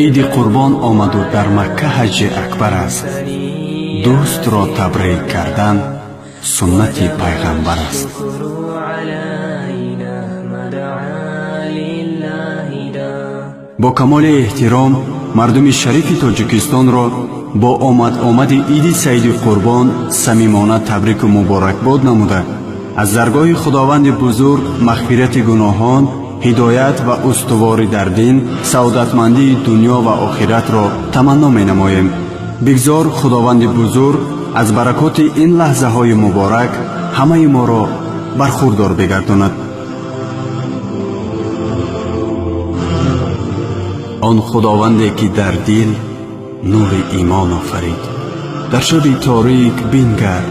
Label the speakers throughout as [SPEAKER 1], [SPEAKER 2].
[SPEAKER 1] иди қурбон омаду дар Макка ҳаҷи акбар аст. дӯстро табрик кардан суннати пайғамбар аст. бо камоли эҳтиром мардуми шарифи Тоҷикистонро бо омади иди Саиди Қурбон самимона табрику муборакбод намуда, аз заргоҳи худованди бузург мағфирати гуноҳон, ҳидоят ва устуворӣ дар дин, саодатмандии дунё ва охиратро таманно менамоем. бигзор худованди бузург аз баракоти ин лаҳзаҳои муборак ҳамаи моро бархурдор бигардонад. он худованде ки дар дил нури имон офарид, дар шаби торик бингар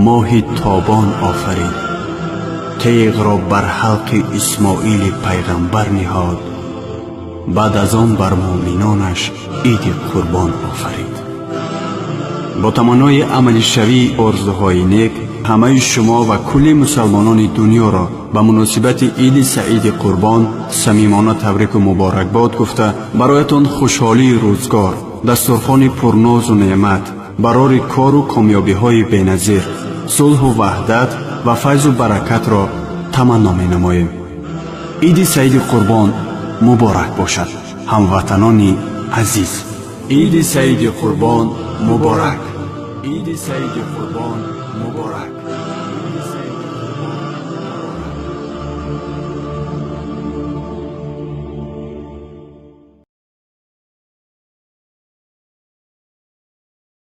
[SPEAKER 1] моҳи тобон офарид. тиғро бар ҳалқи исмоили пайғамбар ниҳод, баъд аз он бар муъминонаш иди қурбон офарид. бо таманнои амалишавии орзуҳои нек ҳамаи шумо ва кулли мусалмонони дунёро ба муносибати иди Саиди Қурбон самимона табрику муборакбод гуфта, бароятон хушҳолии рӯзгор, дастурхони пурнозу неъмат, барори кору комёбиҳои беназир, сулҳу ваҳдат ва файзу баракатро таманно менамоем. иди Саиди Қурбон муборак бошад. ҳамватанони азиз, иди Саиди Қурбон муборак. иди Саиди Қурбон муборак.